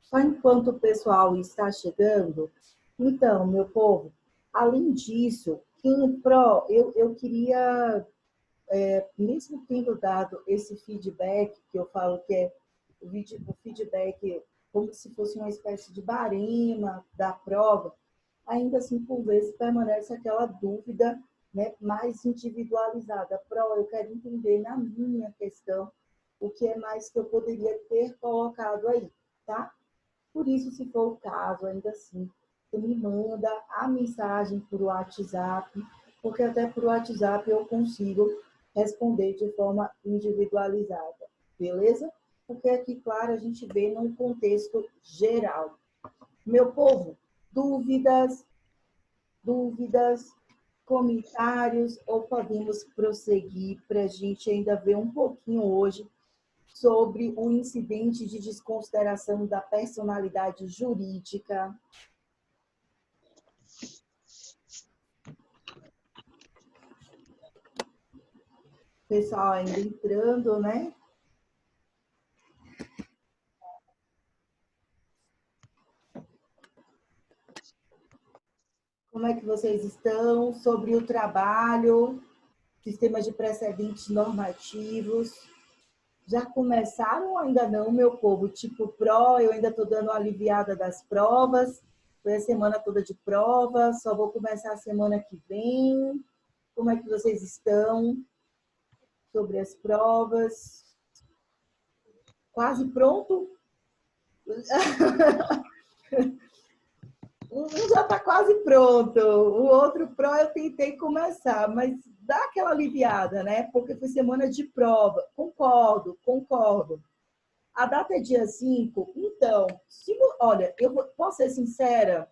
Só enquanto o pessoal está chegando, então, meu povo, além disso, eu queria, mesmo tendo dado esse feedback, que eu falo que é o feedback como se fosse uma espécie de barema da prova, ainda assim, por vezes, permanece aquela dúvida, né, mais individualizada. Eu quero entender na minha questão o que é mais que eu poderia ter colocado aí, tá? Por isso, se for o caso, ainda assim, você me manda a mensagem por WhatsApp, porque até por WhatsApp eu consigo responder de forma individualizada, beleza? Porque aqui, claro, a gente vê num contexto geral. Meu povo, dúvidas, comentários, ou podemos prosseguir para a gente ainda ver um pouquinho hoje sobre o incidente de desconsideração da personalidade jurídica. Pessoal ainda entrando, né? Como é que vocês estão? Sobre o trabalho, sistemas de precedentes normativos. Já começaram ou ainda não, meu povo? Tipo pró, eu ainda estou dando uma aliviada das provas. Foi a semana toda de prova, só vou começar a semana que vem. Como é que vocês estão sobre as provas? Quase pronto? Um já está quase pronto, o outro pró eu tentei começar, mas dá aquela aliviada, né? Porque foi semana de prova. Concordo. A data é dia 5, então, olha, posso ser sincera,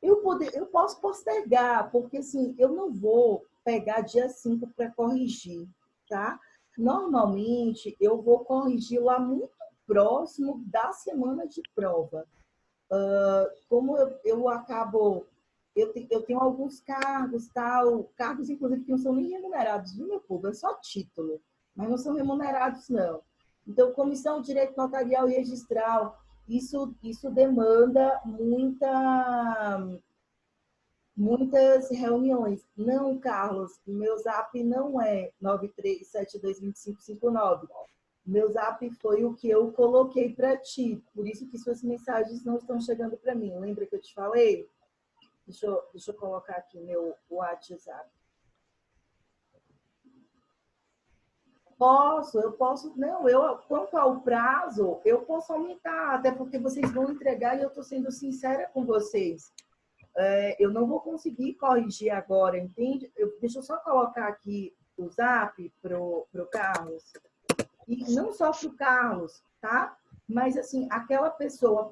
eu posso postergar, porque assim, eu não vou pegar dia 5 para corrigir, tá? Normalmente, eu vou corrigir lá muito próximo da semana de prova. Como eu acabo, eu tenho alguns cargos, tal, cargos inclusive que não são nem remunerados, viu, meu povo? É só título, mas não são remunerados, não. Então, comissão de direito notarial e registral, isso demanda muitas reuniões. Não, Carlos, o meu zap não é 93722559. Meu zap foi o que eu coloquei para ti. Por isso que suas mensagens não estão chegando para mim. Lembra que eu te falei? Deixa eu colocar aqui meu WhatsApp. Eu posso. Não, quanto ao prazo, eu posso aumentar, até porque vocês vão entregar e eu estou sendo sincera com vocês. Eu não vou conseguir corrigir agora, entende? Deixa eu só colocar aqui o zap pro Carlos. E não só para o Carlos, tá? Mas, assim, aquela pessoa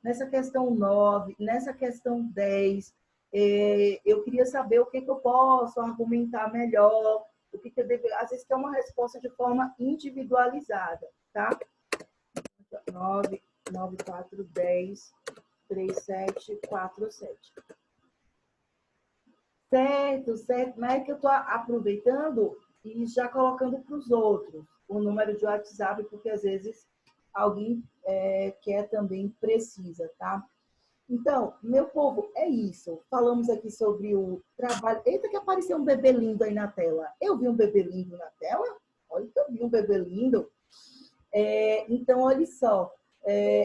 nessa questão 9, nessa questão 10, eu queria saber o que eu posso argumentar melhor, o que eu devo... Às vezes, que é uma resposta de forma individualizada, tá? 9, 4, 10, 3, 7, 4, 7. Certo. Mas é que eu estou aproveitando e já colocando para os outros o número de WhatsApp, porque às vezes alguém quer também, precisa, tá? Então, meu povo, é isso. Falamos aqui sobre o trabalho. Eita, que apareceu um bebê lindo aí na tela. Eu vi um bebê lindo na tela? Olha que eu vi um bebê lindo. Então, olha só.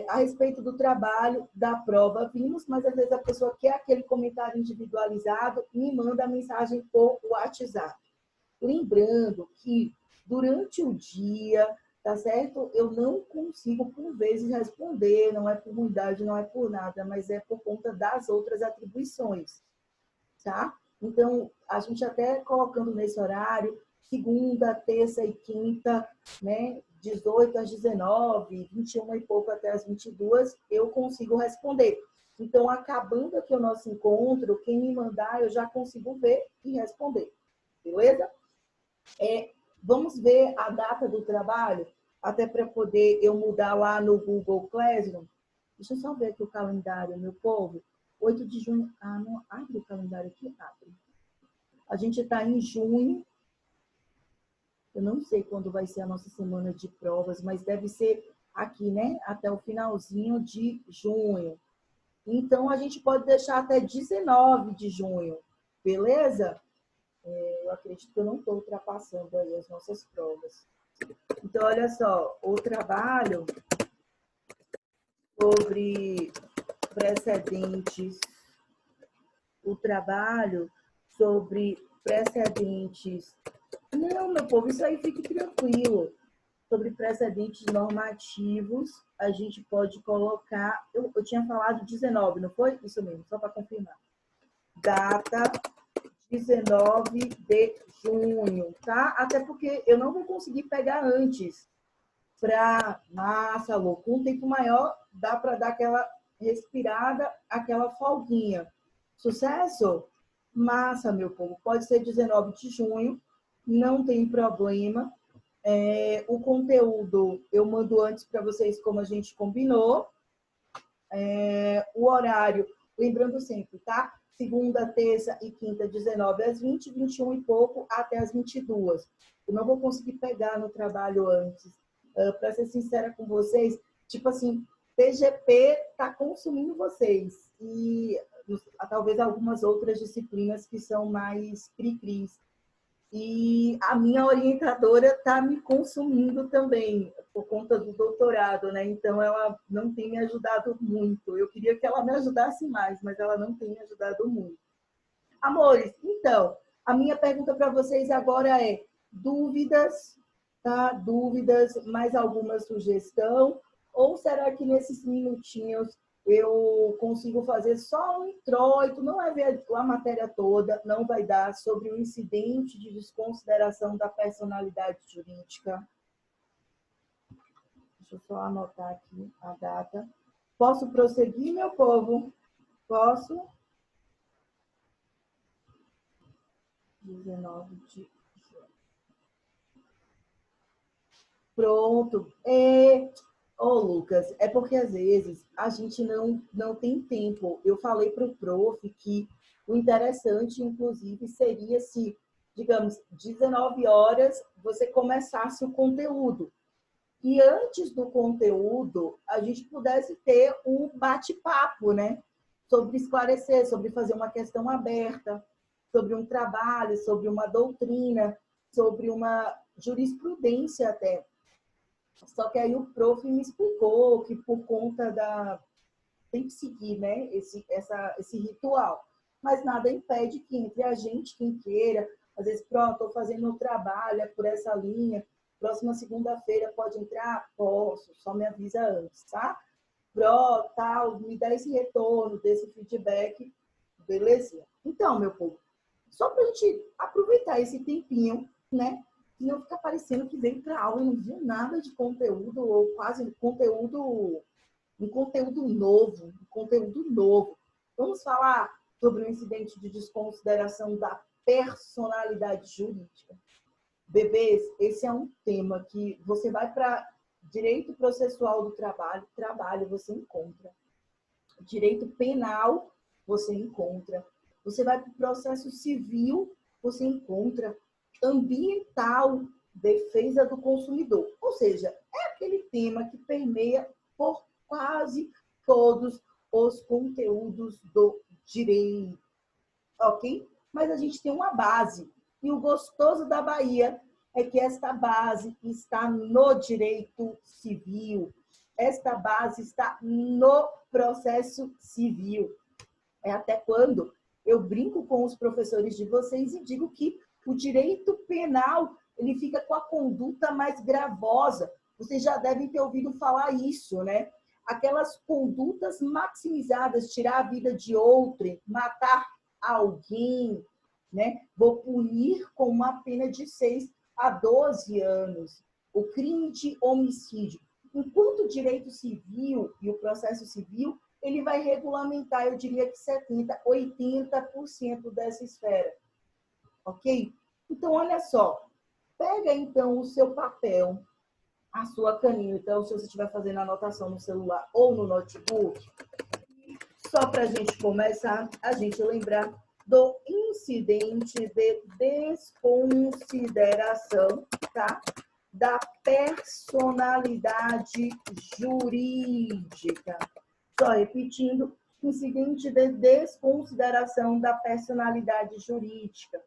A respeito do trabalho, da prova, vimos, mas às vezes a pessoa quer aquele comentário individualizado e me manda a mensagem por WhatsApp. Lembrando que durante o dia, tá certo? Eu não consigo, por vezes, responder, não é por ruindade, não é por nada, mas é por conta das outras atribuições, tá? Então, a gente até colocando nesse horário, segunda, terça e quinta, né? 18 às 19, 21 e pouco até às 22, eu consigo responder. Então, acabando aqui o nosso encontro, quem me mandar, eu já consigo ver e responder. Beleza? Vamos ver a data do trabalho, até para poder eu mudar lá no Google Classroom. Deixa eu só ver aqui o calendário, meu povo. 8 de junho. Ah, não abre o calendário aqui? Abre. A gente está em junho. Eu não sei quando vai ser a nossa semana de provas, mas deve ser aqui, né? Até o finalzinho de junho. Então, a gente pode deixar até 19 de junho, beleza? Eu acredito que eu não estou ultrapassando aí as nossas provas. Então, olha só, o trabalho sobre precedentes, Não, meu povo, isso aí fique tranquilo. Sobre precedentes normativos, a gente pode colocar. Eu tinha falado 19, não foi? Isso mesmo, só para confirmar. Data 19 de junho, tá? Até porque eu não vou conseguir pegar antes. Para massa, louco, um tempo maior, dá para dar aquela respirada, aquela folguinha. Sucesso? Massa, meu povo. Pode ser 19 de junho, não tem problema. O conteúdo eu mando antes para vocês, como a gente combinou. O horário, lembrando sempre, tá? Segunda, terça e quinta, 19 às 20, 21 e pouco, até às 22. Eu não vou conseguir pegar no trabalho antes. Para ser sincera com vocês, tipo assim, PGP está consumindo vocês. E talvez algumas outras disciplinas que são mais cri-cris. E a minha orientadora está me consumindo também, por conta do doutorado, né? Então, ela não tem me ajudado muito. Eu queria que ela me ajudasse mais, mas ela não tem me ajudado muito. Amores, então, a minha pergunta para vocês agora é: dúvidas, tá? Dúvidas, mais alguma sugestão? Ou será que nesses minutinhos eu consigo fazer só um introito, não é ver a matéria toda, não vai dar, sobre o incidente de desconsideração da personalidade jurídica? Deixa eu só anotar aqui a data. Posso prosseguir, meu povo? Posso? 19 de junho. Pronto. Lucas, é porque às vezes a gente não tem tempo. Eu falei para o prof que o interessante, inclusive, seria se, digamos, 19 horas você começasse o conteúdo. E antes do conteúdo, a gente pudesse ter um bate-papo, né? Sobre esclarecer, sobre fazer uma questão aberta, sobre um trabalho, sobre uma doutrina, sobre uma jurisprudência até. Só que aí o prof me explicou que por conta da... Tem que seguir, né, esse ritual. Mas nada impede que entre a gente, quem queira, às vezes, pronto, estou fazendo o trabalho, é por essa linha, próxima segunda-feira pode entrar? Posso, só me avisa antes, tá? Tal, me dá esse retorno, desse feedback, beleza? Então, meu povo, só para a gente aproveitar esse tempinho, né? E não ficar parecendo que veio para aula e não viu nada de conteúdo, ou quase conteúdo, um conteúdo novo. Vamos falar sobre o incidente de desconsideração da personalidade jurídica. Bebês, esse é um tema que você vai para direito processual do trabalho você encontra. Direito penal, você encontra. Você vai para o processo civil, você encontra. Ambiental, defesa do consumidor. Ou seja, é aquele tema que permeia por quase todos os conteúdos do direito, ok? Mas a gente tem uma base. E o gostoso da Bahia é que esta base está no direito civil. Esta base está no processo civil. É até quando eu brinco com os professores de vocês e digo que o direito penal ele fica com a conduta mais gravosa. Vocês já devem ter ouvido falar isso, né? Aquelas condutas maximizadas, tirar a vida de outrem, matar alguém, né? Vou punir com uma pena de 6 a 12 anos. O crime de homicídio. Enquanto o direito civil e o processo civil, ele vai regulamentar, eu diria que 70%, 80% dessa esfera. Ok? Então, olha só. Pega, então, o seu papel, a sua caneta, então, se você estiver fazendo anotação no celular ou no notebook, só para a gente começar, a gente lembrar do incidente de desconsideração, tá? da personalidade jurídica. Só repetindo, incidente de desconsideração da personalidade jurídica.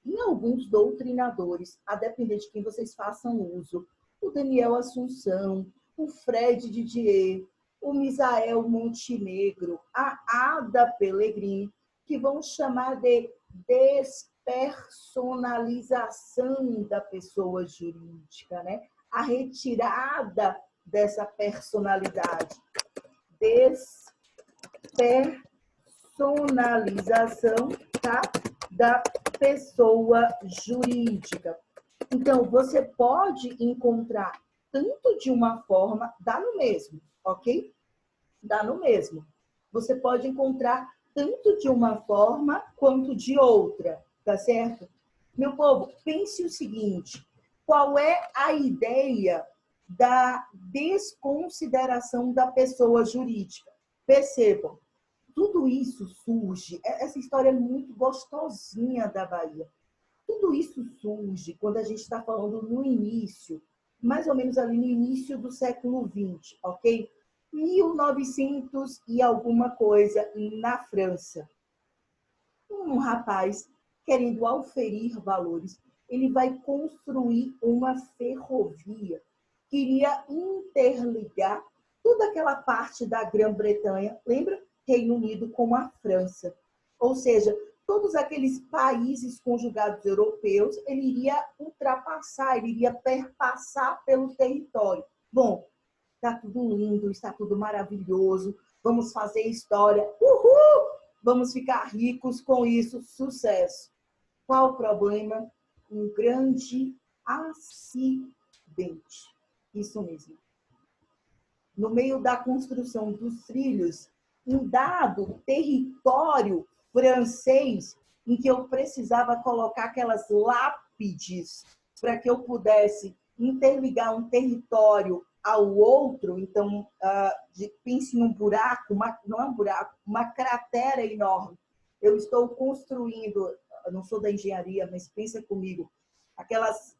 Em alguns doutrinadores, a depender de quem vocês façam uso, o Daniel Assunção, o Fred Didier, o Misael Montenegro, a Ada Pellegrini, que vão chamar de despersonalização da pessoa jurídica, né? A retirada dessa personalidade. Despersonalização, tá? Da pessoa jurídica. Então, você pode encontrar tanto de uma forma, dá no mesmo, ok? Dá no mesmo. Você pode encontrar tanto de uma forma quanto de outra, tá certo? Meu povo, pense o seguinte, qual é a ideia da desconsideração da pessoa jurídica? Percebam, tudo isso surge, essa história é muito gostosinha da Bahia. Tudo isso surge quando a gente está falando no início, mais ou menos ali no início do século XX, ok? 1900 e alguma coisa na França. Um rapaz querendo auferir valores, ele vai construir uma ferrovia, queria interligar toda aquela parte da Grã-Bretanha, lembra? Reino Unido com a França. Ou seja, todos aqueles países conjugados europeus, ele iria ultrapassar, ele iria perpassar pelo território. Bom, está tudo lindo, está tudo maravilhoso, vamos fazer história, uhul! Vamos ficar ricos com isso, sucesso. Qual o problema? Um grande acidente. Isso mesmo. No meio da construção dos trilhos, um dado território francês em que eu precisava colocar aquelas lápides para que eu pudesse interligar um território ao outro. Então, pense num buraco, não é um buraco, uma cratera enorme. Eu estou construindo, eu não sou da engenharia, mas pensa comigo, aqueles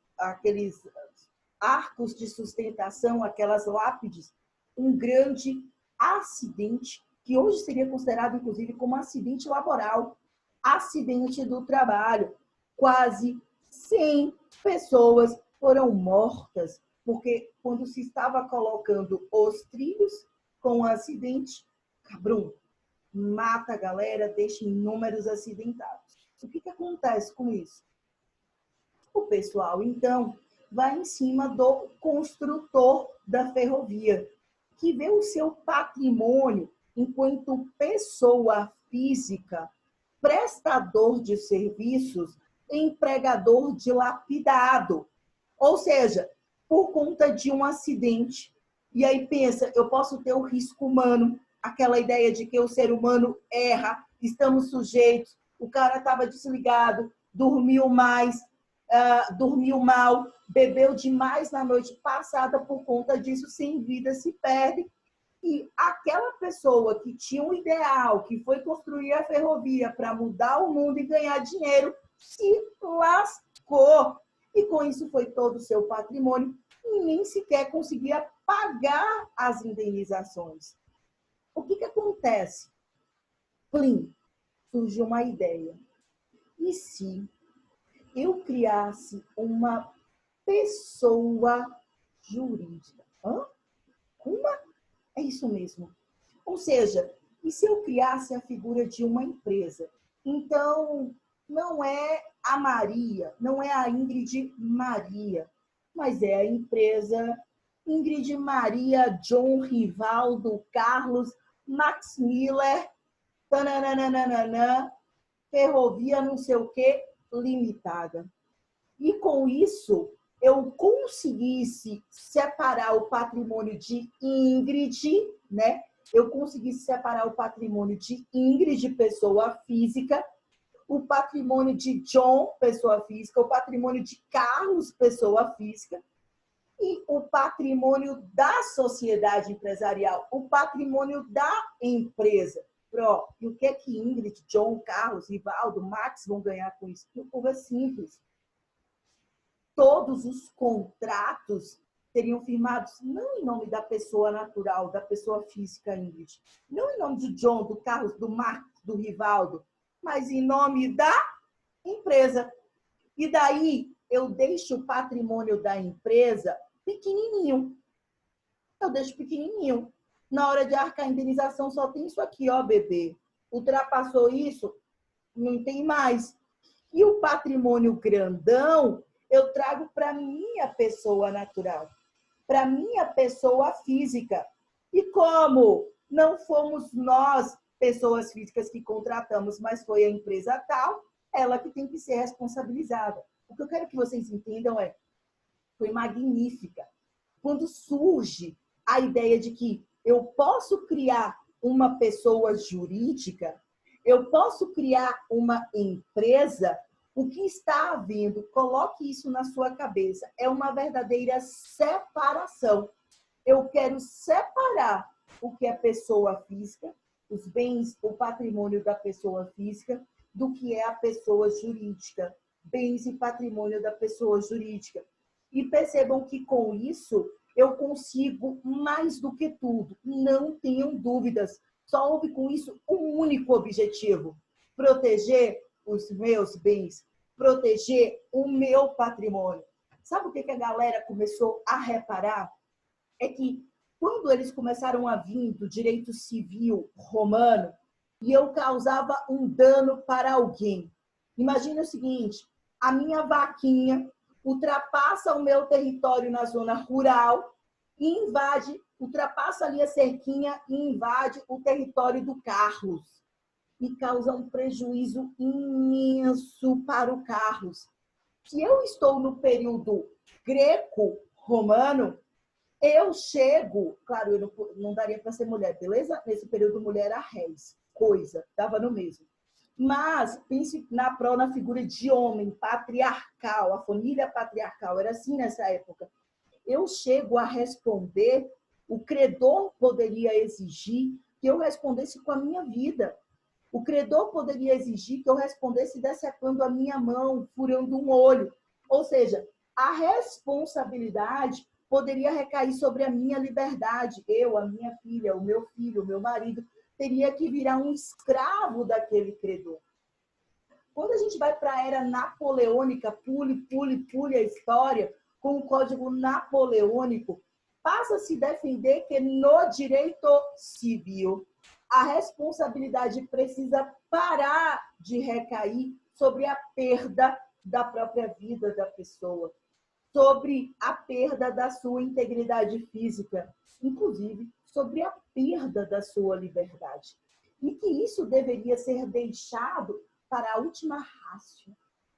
arcos de sustentação, aquelas lápides, um grande acidente, que hoje seria considerado, inclusive, como acidente laboral, acidente do trabalho. Quase 100 pessoas foram mortas, porque quando se estava colocando os trilhos com o acidente, cabrum, mata a galera, deixa inúmeros acidentados. O que acontece com isso? O pessoal, então, vai em cima do construtor da ferrovia, que vê o seu patrimônio enquanto pessoa física, prestador de serviços, empregador dilapidado. Ou seja, por conta de um acidente. E aí pensa, eu posso ter o risco humano, aquela ideia de que o ser humano erra, estamos sujeitos, o cara estava desligado, dormiu mais, dormiu mal, bebeu demais na noite passada, por conta disso, sem vida se perde. E aquela pessoa que tinha um ideal, que foi construir a ferrovia para mudar o mundo e ganhar dinheiro, se lascou. E com isso foi todo o seu patrimônio e nem sequer conseguia pagar as indenizações. O que acontece? Plim, surgiu uma ideia. E se eu criasse uma pessoa jurídica? Uma? É isso mesmo. Ou seja, e se eu criasse a figura de uma empresa? Então, não é a Maria, não é a Ingrid Maria, mas é a empresa Ingrid Maria, John Rivaldo, Carlos, Max Miller, tananana, Ferrovia não sei o que, limitada. E com isso, eu conseguisse separar o patrimônio de Ingrid, né? Eu conseguisse separar o patrimônio de Ingrid, pessoa física, o patrimônio de John, pessoa física, o patrimônio de Carlos, pessoa física, e o patrimônio da sociedade empresarial, o patrimônio da empresa. E o que é que Ingrid, John, Carlos, Rivaldo, Max vão ganhar com isso? O povo é simples. todos os contratos seriam firmados não em nome da pessoa natural, da pessoa física, Ingrid, não em nome de John, do Carlos, do Marcos, do Rivaldo, mas em nome da empresa. E daí eu deixo o patrimônio da empresa pequenininho. Eu deixo pequenininho. Na hora de arcar a indenização só tem isso aqui, ó, bebê. Ultrapassou isso, não tem mais. E o patrimônio grandão eu trago para minha pessoa natural, para minha pessoa física. E como não fomos nós, pessoas físicas, que contratamos, mas foi a empresa tal, ela que tem que ser responsabilizada. O que eu quero que vocês entendam foi magnífica. Quando surge a ideia de que eu posso criar uma pessoa jurídica, eu posso criar uma empresa, o que está havendo, coloque isso na sua cabeça, é uma verdadeira separação. Eu quero separar o que é pessoa física, os bens, o patrimônio da pessoa física, do que é a pessoa jurídica, bens e patrimônio da pessoa jurídica. E percebam que com isso eu consigo mais do que tudo, não tenham dúvidas. Só houve com isso um único objetivo: proteger os meus bens, proteger o meu patrimônio. Sabe o que a galera começou a reparar? É que quando eles começaram a vir do direito civil romano e eu causava um dano para alguém, imagina o seguinte: a minha vaquinha ultrapassa o meu território na zona rural e invade, ultrapassa ali a cerquinha e invade o território do Carlos e causa um prejuízo imenso para o Carlos. Se eu estou no período greco-romano, eu chego, claro, eu não daria para ser mulher, beleza? Nesse período, mulher era res, coisa, dava no mesmo. Mas pense na figura de homem, patriarcal, a família patriarcal, era assim nessa época. Eu chego a responder, o credor poderia exigir que eu respondesse com a minha vida. O credor poderia exigir que eu respondesse decepando a minha mão, furando um olho. Ou seja, a responsabilidade poderia recair sobre a minha liberdade. Eu, a minha filha, o meu marido, teria que virar um escravo daquele credor. Quando a gente vai para a era napoleônica, pule a história, com o Código Napoleônico, passa a se defender que no direito civil a responsabilidade precisa parar de recair sobre a perda da própria vida da pessoa, sobre a perda da sua integridade física, inclusive sobre a perda da sua liberdade. E que isso deveria ser deixado para a última ratio,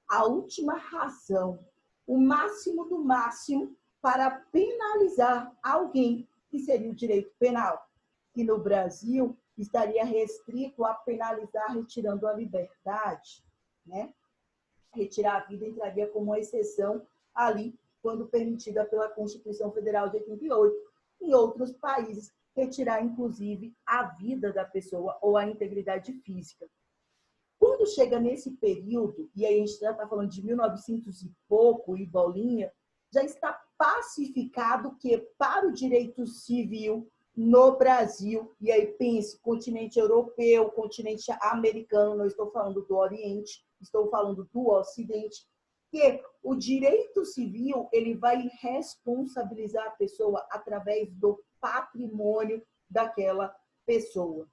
a última razão, o máximo do máximo para penalizar alguém, que seria o direito penal. Que no Brasil estaria restrito a penalizar retirando a liberdade, né? Retirar a vida entraria como uma exceção ali, quando permitida pela Constituição Federal de 88. Em outros países, retirar, inclusive, a vida da pessoa ou a integridade física. Quando chega nesse período, e aí a gente já está falando de 1900 e pouco, e bolinha, já está pacificado que para o direito civil no Brasil, e aí pense, continente europeu, continente americano, não estou falando do Oriente, estou falando do Ocidente, que o direito civil ele vai responsabilizar a pessoa através do patrimônio daquela pessoa.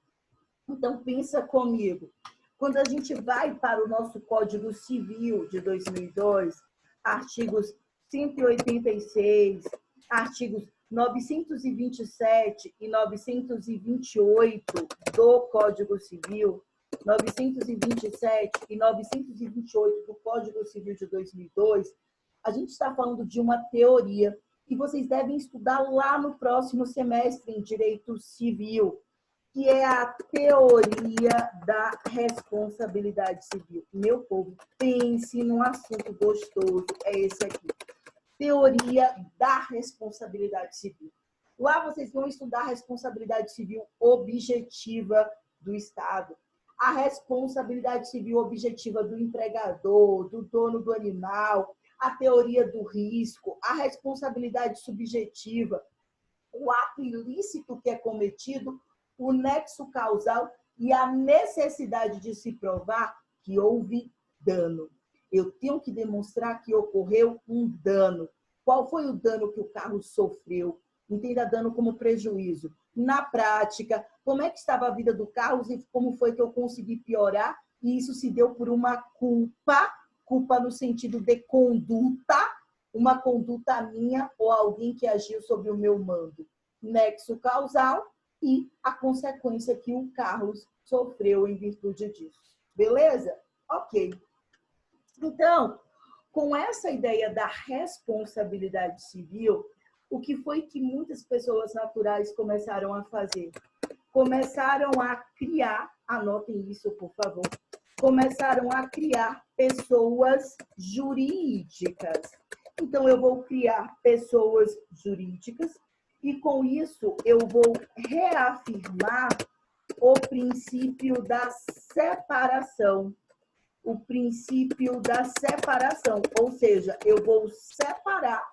Então, pensa comigo. Quando a gente vai para o nosso Código Civil de 2002, artigos 186, artigos 927 e 928 do Código Civil, 927 e 928 do Código Civil de 2002, a gente está falando de uma teoria que vocês devem estudar lá no próximo semestre em Direito Civil, que é a teoria da responsabilidade civil. Meu povo, pense num assunto gostoso, é esse aqui. Teoria da responsabilidade civil. Lá vocês vão estudar a responsabilidade civil objetiva do Estado, a responsabilidade civil objetiva do empregador, do dono do animal, a teoria do risco, a responsabilidade subjetiva, o ato ilícito que é cometido, o nexo causal e a necessidade de se provar que houve dano. Eu tenho que demonstrar que ocorreu um dano. Qual foi o dano que o carro sofreu? Entenda dano como prejuízo. Na prática, como é que estava a vida do carro e como foi que eu consegui piorar? E isso se deu por uma culpa no sentido de conduta, uma conduta minha ou alguém que agiu sob o meu mando. Nexo causal e a consequência que o Carlos sofreu em virtude disso. Beleza? Ok. Então, com essa ideia da responsabilidade civil, o que foi que muitas pessoas naturais começaram a fazer? Começaram a criar, anotem isso, por favor, começaram a criar pessoas jurídicas. Então, eu vou criar pessoas jurídicas e, com isso, eu vou reafirmar o princípio da separação. O princípio da separação, ou seja, eu vou separar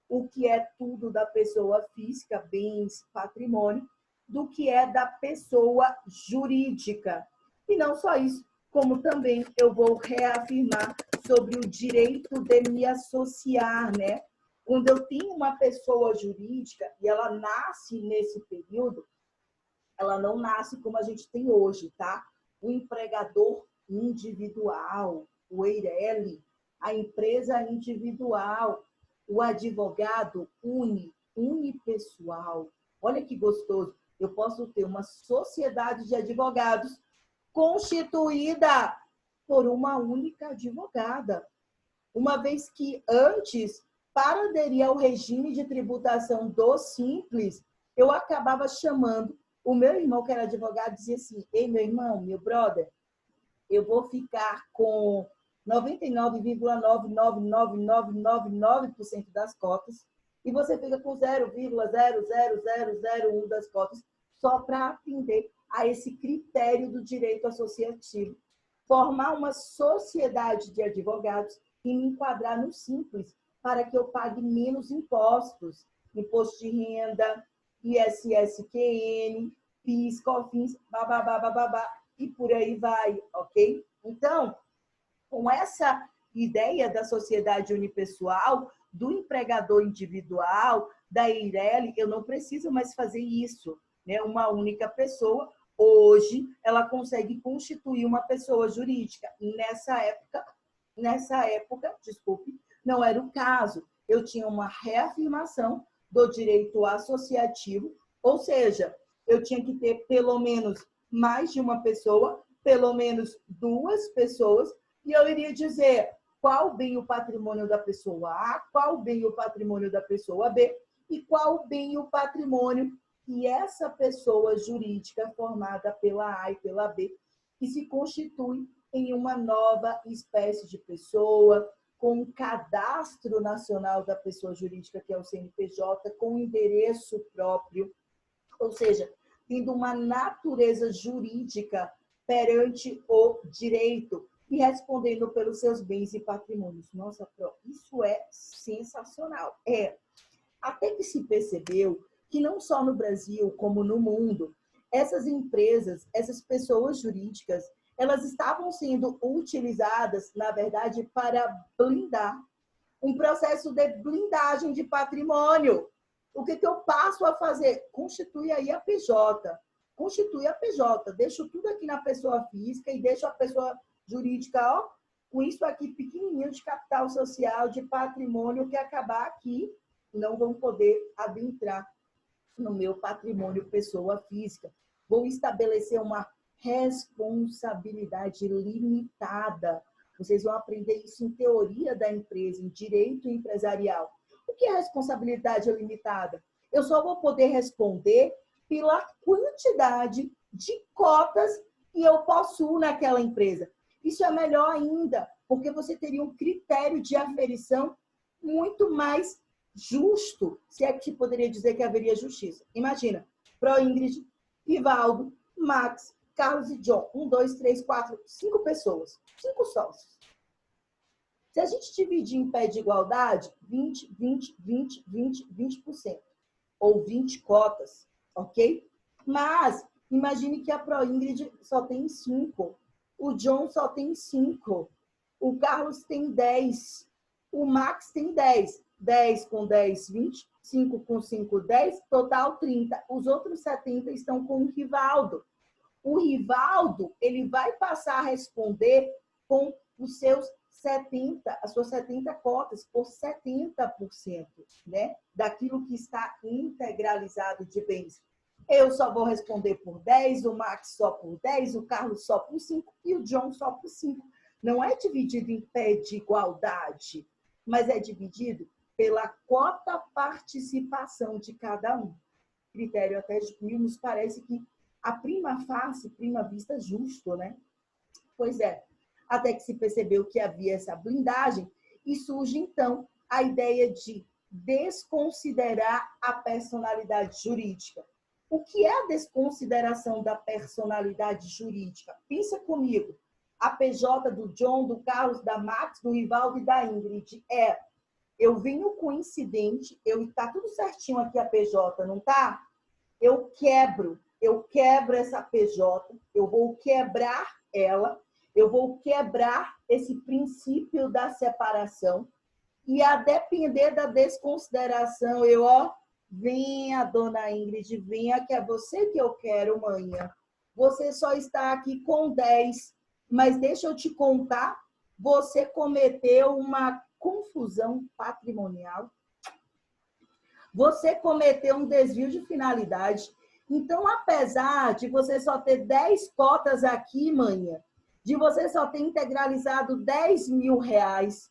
o que é tudo da pessoa física, bens, patrimônio, do que é da pessoa jurídica. E não só isso, como também eu vou reafirmar sobre o direito de me associar, né? Quando eu tenho uma pessoa jurídica e ela nasce nesse período, ela não nasce como a gente tem hoje, tá? O empregador individual, o EIRELI, a empresa individual, o advogado unipessoal. Olha que gostoso. Eu posso ter uma sociedade de advogados constituída por uma única advogada. Uma vez que antes, para aderir ao regime de tributação do Simples, eu acabava chamando o meu irmão, que era advogado, dizia assim: ei, meu irmão, meu brother, eu vou ficar com 99,99999% das cotas e você fica com 0,00001 das cotas, só para atender a esse critério do direito associativo. Formar uma sociedade de advogados e me enquadrar no Simples, para que eu pague menos impostos, imposto de renda, ISSQN, PIS, COFINS, babá, e por aí vai, ok? Então, com essa ideia da sociedade unipessoal, do empregador individual, da EIRELI, eu não preciso mais fazer isso, né? Uma única pessoa, hoje, ela consegue constituir uma pessoa jurídica. Nessa época, desculpe, não era o caso. Eu tinha uma reafirmação do direito associativo, ou seja, eu tinha que ter pelo menos mais de uma pessoa, pelo menos duas pessoas, e eu iria dizer qual bem o patrimônio da pessoa A, qual bem o patrimônio da pessoa B, e qual bem o patrimônio que essa pessoa jurídica formada pela A e pela B, que se constitui em uma nova espécie de pessoa, com um cadastro nacional da pessoa jurídica, que é o CNPJ, com endereço próprio, ou seja, tendo uma natureza jurídica perante o direito e respondendo pelos seus bens e patrimônios. Nossa, isso é sensacional. Até que se percebeu que não só no Brasil, como no mundo, essas empresas, essas pessoas jurídicas, elas estavam sendo utilizadas, na verdade, para blindar um processo de blindagem de patrimônio. O que eu passo a fazer? Constitui aí a PJ. Constitui a PJ. Deixo tudo aqui na pessoa física e deixo a pessoa jurídica, ó, com isso aqui pequenininho de capital social, de patrimônio, que acabar aqui, não vão poder adentrar no meu patrimônio pessoa física. Vou estabelecer uma responsabilidade limitada. Vocês vão aprender isso em teoria da empresa, em direito empresarial. O que é responsabilidade limitada? Eu só vou poder responder pela quantidade de cotas que eu possuo naquela empresa. Isso é melhor ainda, porque você teria um critério de aferição muito mais justo, se é que poderia dizer que haveria justiça. Imagina, Pro Ingrid, Rivaldo, Max, Carlos e John. 1, 2, 3, 4, 5 pessoas. 5 sócios. Se a gente dividir em pé de igualdade, 20, 20, 20, 20, 20%. Ou 20 cotas, ok? Mas, imagine que a ProIngrid só tem 5. O John só tem 5. O Carlos tem 10. O Max tem 10. 10 com 10, 20. 5 com 5, 10. Total, 30. Os outros 70 estão com o Rivaldo. O Rivaldo, ele vai passar a responder com os seus 70, as suas 70 cotas, por 70%, né? Daquilo que está integralizado de bens. Eu só vou responder por 10, o Max só por 10, o Carlos só por 5 e o John só por 5. Não é dividido em pé de igualdade, mas é dividido pela cota participação de cada um. Critério até nos parece que a prima facie, prima vista, justo, né? Pois é, até que se percebeu que havia essa blindagem e surge, então, a ideia de desconsiderar a personalidade jurídica. O que é a desconsideração da personalidade jurídica? Pensa comigo. A PJ do John, do Carlos, da Max, do Rivaldo e da Ingrid eu venho com incidente, tá tudo certinho aqui a PJ, não tá? Eu quebro essa PJ, eu vou quebrar ela, eu vou quebrar esse princípio da separação e a depender da desconsideração, venha, dona Ingrid, venha, que é você que eu quero, manhã. Você só está aqui com 10, mas deixa eu te contar, você cometeu uma confusão patrimonial, você cometeu um desvio de finalidade. Então, apesar de você só ter 10 cotas aqui, manhã, de você só ter integralizado 10 mil reais,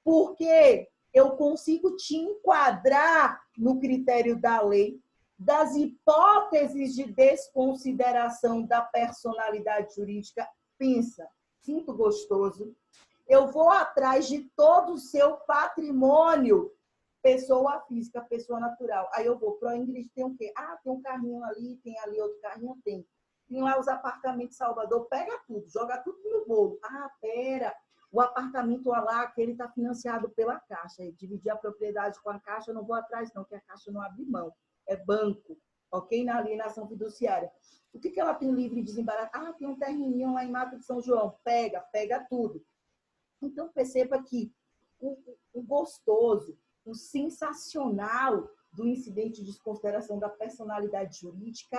porque eu consigo te enquadrar no critério da lei, das hipóteses de desconsideração da personalidade jurídica. Pensa, sinto gostoso. Eu vou atrás de todo o seu patrimônio, pessoa física, pessoa natural. Aí eu vou, ProIngrid tem o quê? Tem um carrinho ali, tem ali outro carrinho, tem. Tem lá os apartamentos de Salvador, pega tudo, joga tudo no bolo. Pera, o apartamento lá, que ele está financiado pela Caixa. E dividir a propriedade com a Caixa, eu não vou atrás não, porque a Caixa não abre mão. É banco, ok? Na alienação fiduciária. O que ela tem livre e desembaraçado? Tem um terreninho lá em Mato de São João. Pega tudo. Então, perceba que o gostoso, o sensacional do incidente de desconsideração da personalidade jurídica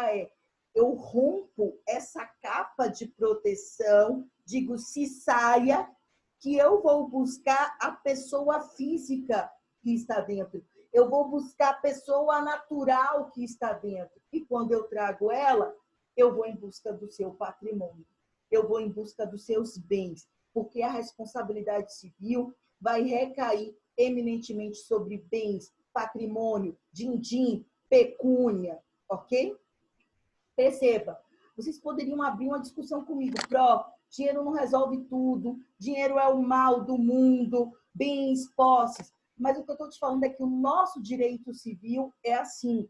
eu rompo essa capa de proteção, digo, se saia, que eu vou buscar a pessoa física que está dentro. Eu vou buscar a pessoa natural que está dentro. E quando eu trago ela, eu vou em busca do seu patrimônio. Eu vou em busca dos seus bens. Porque a responsabilidade civil vai recair eminentemente sobre bens, patrimônio, din-din, pecúnia, ok? Perceba, vocês poderiam abrir uma discussão comigo, dinheiro não resolve tudo, dinheiro é o mal do mundo, bens, posses, mas o que eu estou te falando é que o nosso direito civil é assim.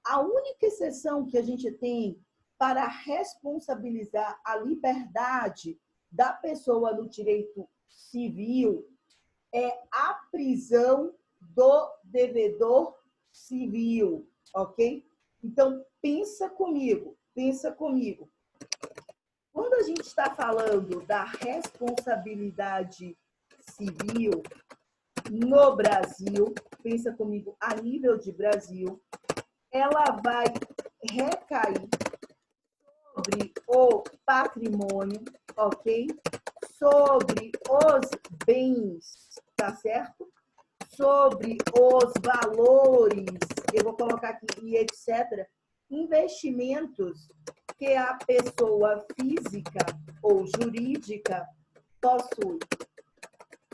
A única exceção que a gente tem para responsabilizar a liberdade da pessoa no direito civil é a prisão do devedor civil, ok? Então, pensa comigo. Quando a gente está falando da responsabilidade civil no Brasil, pensa comigo, a nível de Brasil, ela vai recair sobre o patrimônio, ok? Sobre os bens, tá certo? Sobre os valores, eu vou colocar aqui, e etc., investimentos que a pessoa física ou jurídica possui,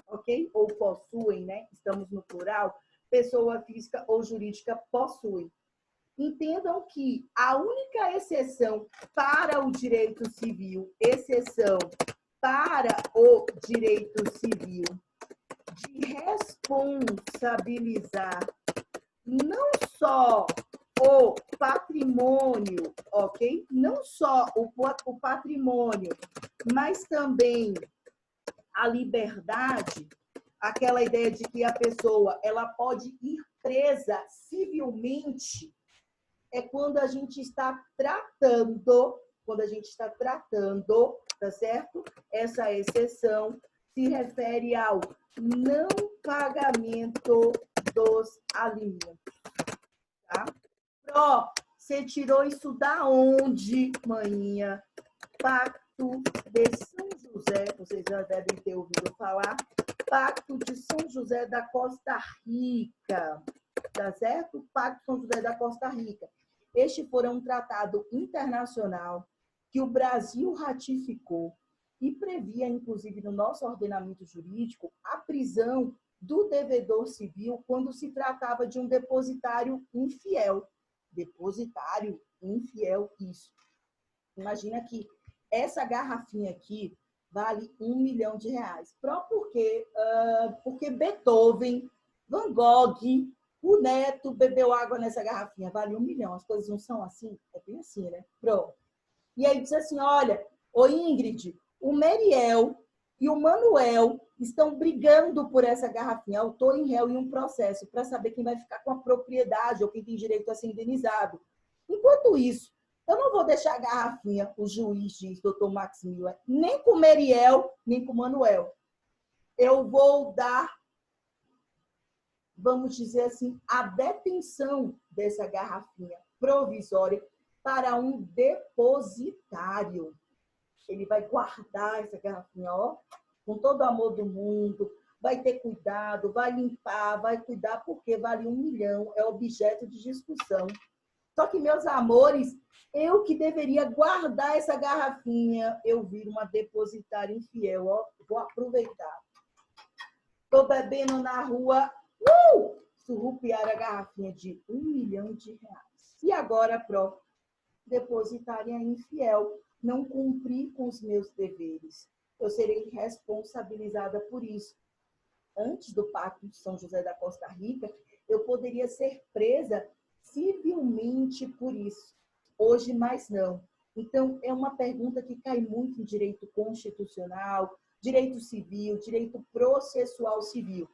ok? Ou possuem, né? Estamos no plural. Pessoa física ou jurídica possui. Entendam que a única exceção para o direito civil, de responsabilizar não só o patrimônio, ok? Não só o patrimônio, mas também a liberdade, aquela ideia de que a pessoa ela pode ir presa civilmente, é quando a gente está tratando, tá certo? Essa exceção se refere ao não pagamento dos alimentos, tá? Pró, você tirou isso da onde, maninha? Pacto de São José, vocês já devem ter ouvido falar, Pacto de São José da Costa Rica, tá certo? Pacto de São José da Costa Rica. Este foi um tratado internacional que o Brasil ratificou e previa, inclusive, no nosso ordenamento jurídico, a prisão do devedor civil quando se tratava de um depositário infiel. Depositário infiel, isso. Imagina que essa garrafinha aqui vale R$1 milhão. Porque Beethoven, Van Gogh, o neto bebeu água nessa garrafinha, vale R$1 milhão. As coisas não são assim? É bem assim, né? Pronto. E aí diz assim, olha, ô Ingrid, o Meriel e o Manuel estão brigando por essa garrafinha, autor em réu em um processo, para saber quem vai ficar com a propriedade ou quem tem direito a ser indenizado. Enquanto isso, eu não vou deixar a garrafinha, o juiz diz, doutor Max Miller, nem com o Meriel, nem com o Manuel. Eu vou dar, vamos dizer assim, a detenção dessa garrafinha provisória para um depositário. Ele vai guardar essa garrafinha, ó, com todo o amor do mundo, vai ter cuidado, vai limpar, vai cuidar, porque vale R$1 milhão, é objeto de discussão. Só que, meus amores, eu que deveria guardar essa garrafinha, eu viro uma depositária infiel, ó, vou aproveitar. Estou bebendo na rua, surrupiar a garrafinha de R$1 milhão. E agora, depositária infiel, não cumprir com os meus deveres. Eu serei responsabilizada por isso. Antes do Pacto de São José da Costa Rica, eu poderia ser presa civilmente por isso. Hoje, mais não. Então, é uma pergunta que cai muito em direito constitucional, direito civil, direito processual civil.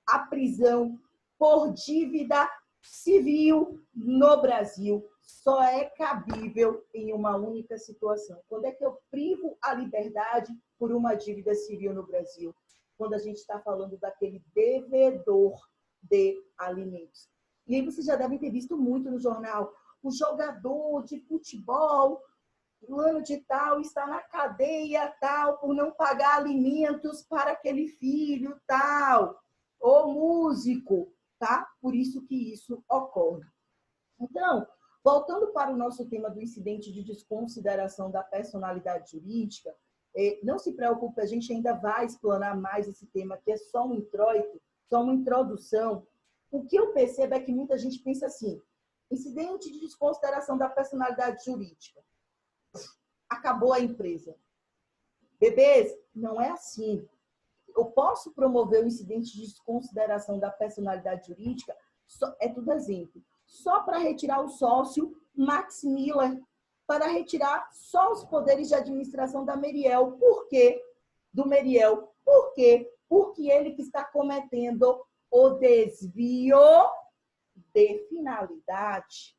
A prisão por dívida civil no Brasil só é cabível em uma única situação. Quando é que eu privo a liberdade por uma dívida civil no Brasil? Quando a gente está falando daquele devedor de alimentos. E aí vocês já devem ter visto muito no jornal, o jogador de futebol, fulano de tal, está na cadeia tal, por não pagar alimentos para aquele filho tal, ou músico, tá? Por isso que isso ocorre. Então, voltando para o nosso tema do incidente de desconsideração da personalidade jurídica, não se preocupe, a gente ainda vai explanar mais esse tema, que é só um introito, só uma introdução. O que eu percebo é que muita gente pensa assim, incidente de desconsideração da personalidade jurídica. Acabou a empresa. Bebês, não é assim. Eu posso promover o incidente de desconsideração da personalidade jurídica, é tudo exemplo, só para retirar o sócio Max Miller, para retirar só os poderes de administração da Meriel. Por quê? Do Meriel. Por quê? Porque ele que está cometendo o desvio de finalidade.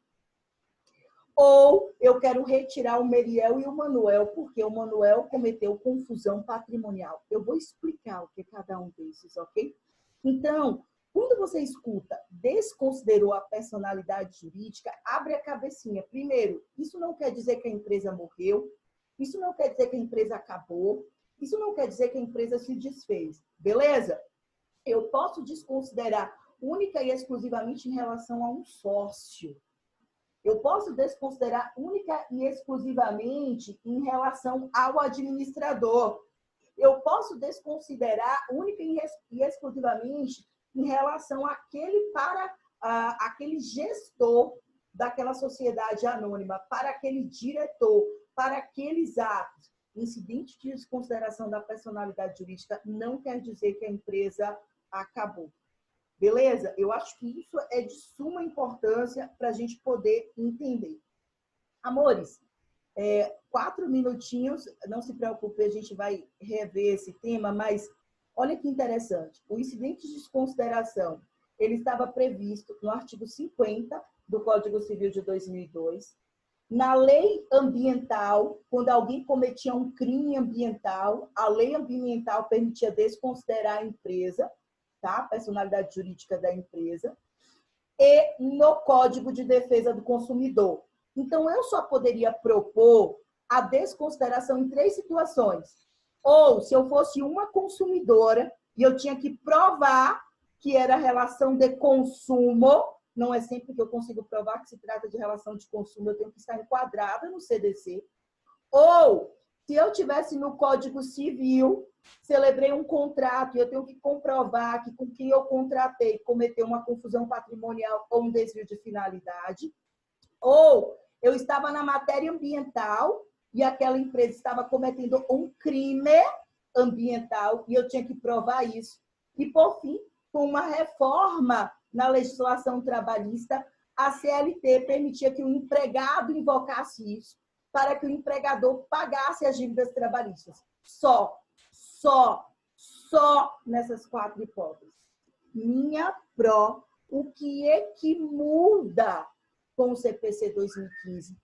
Ou eu quero retirar o Meriel e o Manuel, porque o Manuel cometeu confusão patrimonial. Eu vou explicar o que é cada um desses, ok? Então, quando você escuta desconsiderou a personalidade jurídica, abre a cabecinha. Primeiro, isso não quer dizer que a empresa morreu, isso não quer dizer que a empresa acabou, isso não quer dizer que a empresa se desfez, beleza? Eu posso desconsiderar única e exclusivamente em relação a um sócio. Eu posso desconsiderar única e exclusivamente em relação ao administrador. Eu posso desconsiderar única e exclusivamente em relação àquele gestor daquela sociedade anônima, para aquele diretor, para aqueles atos. Incidente de desconsideração da personalidade jurídica não quer dizer que a empresa acabou. Beleza? Eu acho que isso é de suma importância para a gente poder entender. Amores, 4 minutinhos, não se preocupe, a gente vai rever esse tema, mas Olha que interessante. O incidente de desconsideração, ele estava previsto no artigo 50 do Código Civil de 2002. Na lei ambiental, quando alguém cometia um crime ambiental, a lei ambiental permitia desconsiderar a empresa, tá? A personalidade jurídica da empresa, e no Código de Defesa do Consumidor. Então, eu só poderia propor a desconsideração em 3 situações. Ou, se eu fosse uma consumidora e eu tinha que provar que era relação de consumo, não é sempre que eu consigo provar que se trata de relação de consumo, eu tenho que estar enquadrada no CDC. Ou, se eu tivesse no Código Civil, celebrei um contrato e eu tenho que comprovar que com quem eu contratei cometeu uma confusão patrimonial ou um desvio de finalidade. Ou, eu estava na matéria ambiental e aquela empresa estava cometendo um crime ambiental e eu tinha que provar isso. E, por fim, com uma reforma na legislação trabalhista, a CLT permitia que o empregado invocasse isso para que o empregador pagasse as dívidas trabalhistas. Só nessas 4 hipóteses. Minha pró, o que é que muda com o CPC 2015?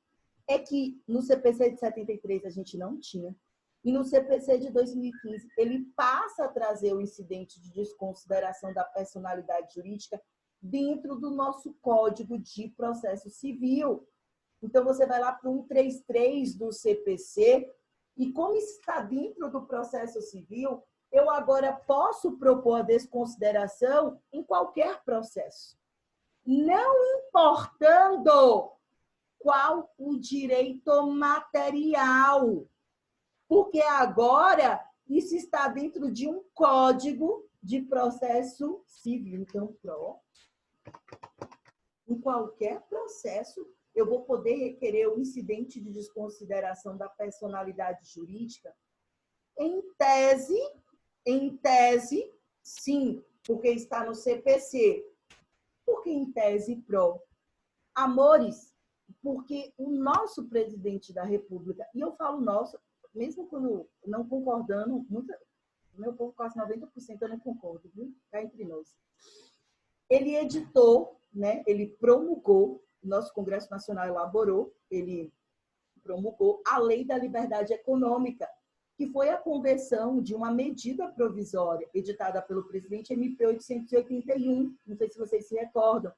É que no CPC de 73 a gente não tinha. E no CPC de 2015, ele passa a trazer o incidente de desconsideração da personalidade jurídica dentro do nosso Código de Processo Civil. Então, você vai lá para o 133 do CPC, e como está dentro do processo civil, eu agora posso propor a desconsideração em qualquer processo. Não importando qual o direito material, porque agora isso está dentro de um código de processo civil. Então, em qualquer processo, eu vou poder requerer o incidente de desconsideração da personalidade jurídica? Em tese, sim, porque está no CPC. Por que em tese pró? Amores, porque o nosso presidente da República, e eu falo nosso, mesmo quando não concordando, meu povo, quase 90% eu não concordo, viu? Cá entre nós. Ele editou, né? Ele promulgou, o nosso Congresso Nacional elaborou, ele promulgou a Lei da Liberdade Econômica, que foi a conversão de uma medida provisória editada pelo presidente MP 881, não sei se vocês se recordam.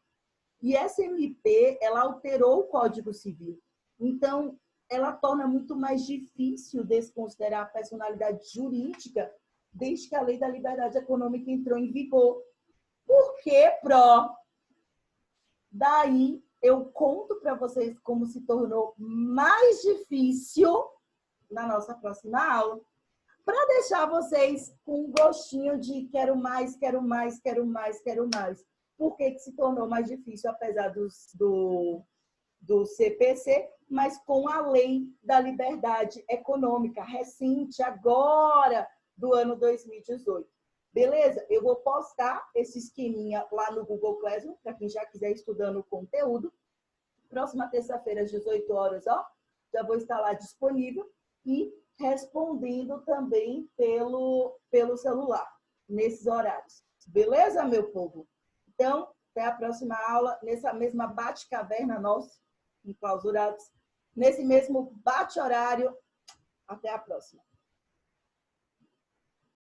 E essa MP, ela alterou o Código Civil. Então, ela torna muito mais difícil desconsiderar a personalidade jurídica desde que a Lei da Liberdade Econômica entrou em vigor. Por que, pró? Daí, eu conto para vocês como se tornou mais difícil na nossa próxima aula, para deixar vocês com um gostinho de quero mais, quero mais, quero mais, quero mais. Por que se tornou mais difícil, apesar do CPC, mas com a Lei da Liberdade Econômica, recente, agora, do ano 2018. Beleza? Eu vou postar esse esqueminha lá no Google Classroom, para quem já quiser estudando o conteúdo. Próxima terça-feira, às 18 horas, ó, já vou estar lá disponível e respondendo também pelo celular, nesses horários. Beleza, meu povo? Então, até a próxima aula, nessa mesma bate-caverna nossa, enclausurados, nesse mesmo bate-horário. Até a próxima.